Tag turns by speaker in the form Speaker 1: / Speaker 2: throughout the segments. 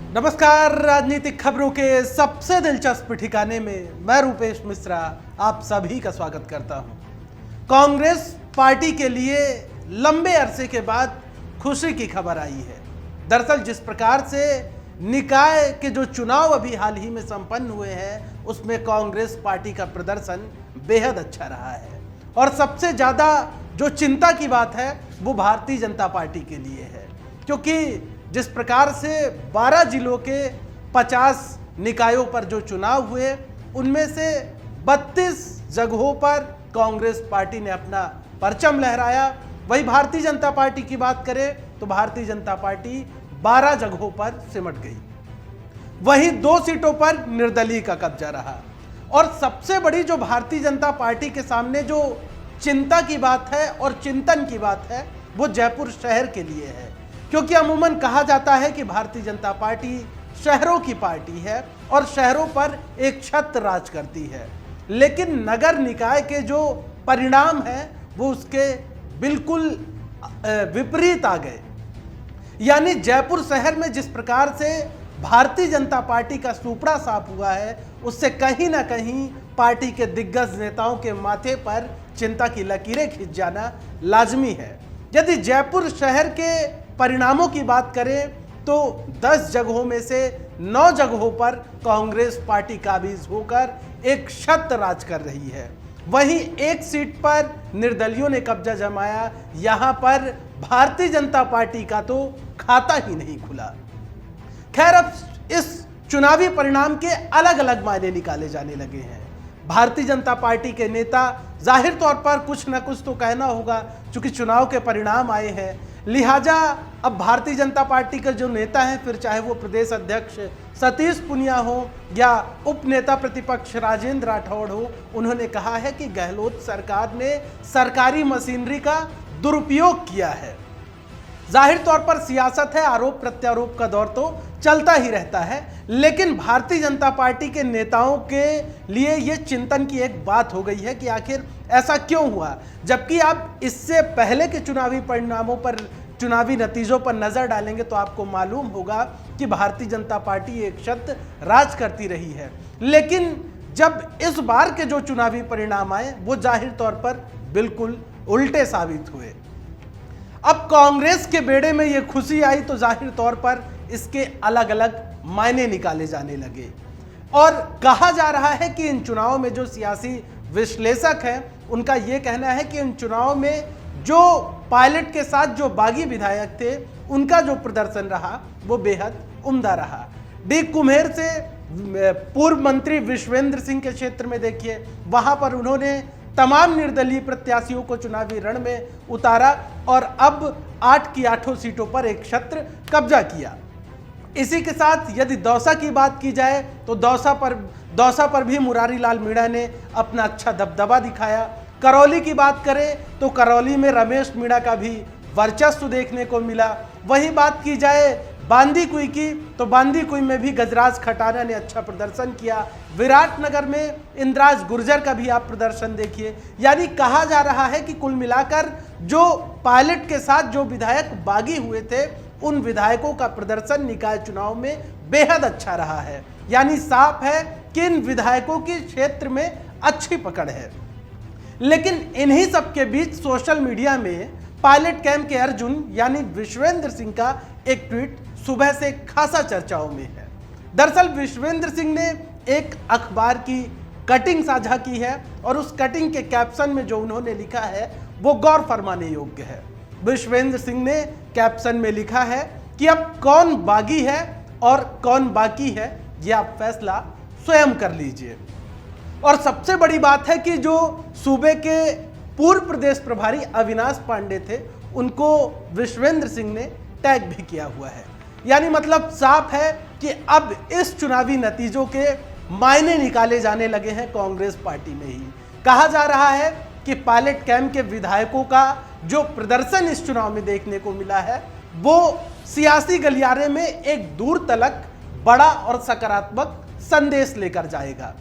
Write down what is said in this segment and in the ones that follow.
Speaker 1: नमस्कार। राजनीतिक खबरों के सबसे दिलचस्प ठिकाने में मैं रूपेश मिश्रा आप सभी का स्वागत करता हूं। कांग्रेस पार्टी के लिए लंबे अरसे के बाद खुशी की खबर आई है। दरअसल जिस प्रकार से निकाय के जो चुनाव अभी हाल ही में संपन्न हुए हैं उसमें कांग्रेस पार्टी का प्रदर्शन बेहद अच्छा रहा है और सबसे ज़्यादा जो चिंता की बात है वो भारतीय जनता पार्टी के लिए है, क्योंकि जिस प्रकार से 12 जिलों के 50 निकायों पर जो चुनाव हुए उनमें से 32 जगहों पर कांग्रेस पार्टी ने अपना परचम लहराया। वही भारतीय जनता पार्टी की बात करें तो भारतीय जनता पार्टी 12 जगहों पर सिमट गई। वहीं 2 सीटों पर निर्दलीय का कब्जा रहा और सबसे बड़ी जो भारतीय जनता पार्टी के सामने जो चिंता की बात है और चिंतन की बात है वो जयपुर शहर के लिए है, क्योंकि अमूमन कहा जाता है कि भारतीय जनता पार्टी शहरों की पार्टी है और शहरों पर एक छत्र राज करती है, लेकिन नगर निकाय के जो परिणाम हैं वो उसके बिल्कुल विपरीत आ गए। यानी जयपुर शहर में जिस प्रकार से भारतीय जनता पार्टी का सुपड़ा साफ हुआ है उससे कहीं ना कहीं पार्टी के दिग्गज नेताओं के माथे पर चिंता की लकीरें खिंच जाना लाजमी है। यदि जयपुर शहर के परिणामों की बात करें तो 10 जगहों में से 9 जगहों पर कांग्रेस पार्टी काबिज होकर एक छत्र राज कर रही है। वहीं एक सीट पर निर्दलियों ने कब्जा जमाया। यहां पर भारतीय जनता पार्टी का तो खाता ही नहीं खुला। खैर, अब इस चुनावी परिणाम के अलग अलग मायने निकाले जाने लगे हैं। भारतीय जनता पार्टी के नेता जाहिर तौर पर कुछ ना कुछ तो कहना होगा, चूंकि चुनाव के परिणाम आए हैं, लिहाजा अब भारतीय जनता पार्टी के जो नेता हैं, फिर चाहे वो प्रदेश अध्यक्ष सतीश पुनिया हो या उप नेता प्रतिपक्ष राजेंद्र राठौड़ हो, उन्होंने कहा है कि गहलोत सरकार ने सरकारी मशीनरी का दुरुपयोग किया है। जाहिर तौर पर सियासत है, आरोप प्रत्यारोप का दौर तो चलता ही रहता है, लेकिन भारतीय जनता पार्टी के नेताओं के लिए ये चिंतन की एक बात हो गई है कि आखिर ऐसा क्यों हुआ, जबकि आप इससे पहले के चुनावी परिणामों पर, चुनावी नतीजों पर नजर डालेंगे तो आपको मालूम होगा कि भारतीय जनता पार्टी एक छत्र राज करती रही है। लेकिन जब इस बार के जो चुनावी परिणाम आए वो जाहिर तौर पर बिल्कुल उल्टे साबित हुए। अब कांग्रेस के बेड़े में ये खुशी आई तो जाहिर तौर पर इसके अलग अलग मायने निकाले जाने लगे और कहा जा रहा है कि इन चुनावों में जो सियासी विश्लेषक हैं उनका ये कहना है कि इन चुनावों में जो पायलट के साथ जो बागी विधायक थे उनका जो प्रदर्शन रहा वो बेहद उम्दा रहा। डी कुम्हेर से पूर्व मंत्री विश्वेंद्र सिंह के क्षेत्र में देखिए, वहां पर उन्होंने तमाम निर्दलीय प्रत्याशियों को चुनावी रण में उतारा और अब 8 की 8 सीटों पर एक छत्र कब्जा किया। इसी के साथ यदि दौसा की बात की जाए तो दौसा पर भी मुरारी लाल मीणा ने अपना अच्छा दबदबा दिखाया। करौली की बात करें तो करौली में रमेश मीणा का भी वर्चस्व देखने को मिला। वहीं बात की जाए बांदीकुई की तो बांदीकुई में भी गजराज खटाना ने अच्छा प्रदर्शन किया। विराटनगर में इंद्राज गुर्जर का भी आप प्रदर्शन देखिए। यानी कहा जा रहा है कि कुल मिलाकर जो पायलट के साथ जो विधायक बागी हुए थे उन विधायकों का प्रदर्शन निकाय चुनाव में बेहद अच्छा रहा है। यानी साफ है कि इन विधायकों की क्षेत्र में अच्छी पकड़ है। लेकिन इन्हीं सब के बीच सोशल मीडिया में पायलट कैंप के अर्जुन यानी विश्वेंद्र सिंह का एक ट्वीट सुबह से खासा चर्चाओं में है। दरअसल विश्वेंद्र सिंह ने एक अखबार की कटिंग साझा की है और उस कटिंग के कैप्शन में जो उन्होंने लिखा है वो गौर फरमाने योग्य है। विश्वेंद्र सिंह ने कैप्शन में लिखा है कि अब कौन बागी है और कौन बाकी है ये आप फैसला स्वयं कर लीजिए। और सबसे बड़ी बात है कि जो सूबे के पूर्व प्रदेश प्रभारी अविनाश पांडे थे उनको विश्वेंद्र सिंह ने टैग भी किया हुआ है। यानी मतलब साफ है कि अब इस चुनावी नतीजों के मायने निकाले जाने लगे हैं कांग्रेस पार्टी में ही। कहा जा रहा है कि पायलट कैंप के विधायकों का जो प्रदर्शन इस चुनाव में देखने को मिला है वो सियासी गलियारे में एक दूर तलक बड़ा और सकारात्मक संदेश लेकर जाएगा।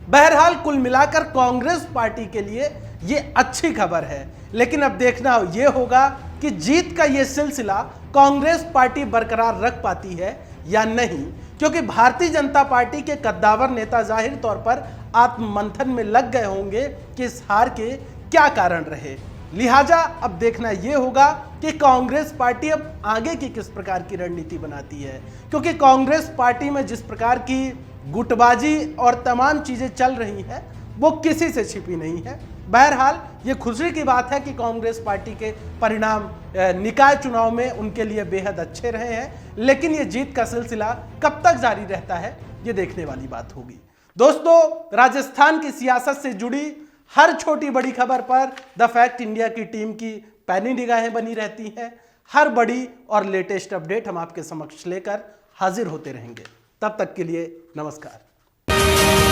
Speaker 1: बहरहाल कुल मिलाकर कांग्रेस पार्टी के लिए ये अच्छी खबर है, लेकिन अब देखना ये होगा कि जीत का ये सिलसिला कांग्रेस पार्टी बरकरार रख पाती है या नहीं, क्योंकि भारतीय जनता पार्टी के कद्दावर नेता जाहिर तौर पर आत्ममंथन में लग गए होंगे कि इस हार के क्या कारण रहे। लिहाजा अब देखना यह होगा कि कांग्रेस पार्टी अब आगे की किस प्रकार की रणनीति बनाती है, क्योंकि कांग्रेस पार्टी में जिस प्रकार की गुटबाजी और तमाम चीजें चल रही हैं वो किसी से छिपी नहीं है। बहरहाल ये खुशी की बात है कि कांग्रेस पार्टी के परिणाम निकाय चुनाव में उनके लिए बेहद अच्छे रहे हैं, लेकिन ये जीत का सिलसिला कब तक जारी रहता है ये देखने वाली बात होगी। दोस्तों, राजस्थान की सियासत से जुड़ी हर छोटी बड़ी खबर पर द फैक्ट इंडिया की टीम की पैनी निगाहें बनी रहती हैं। हर बड़ी और लेटेस्ट अपडेट हम आपके समक्ष लेकर हाजिर होते रहेंगे। तब तक के लिए नमस्कार।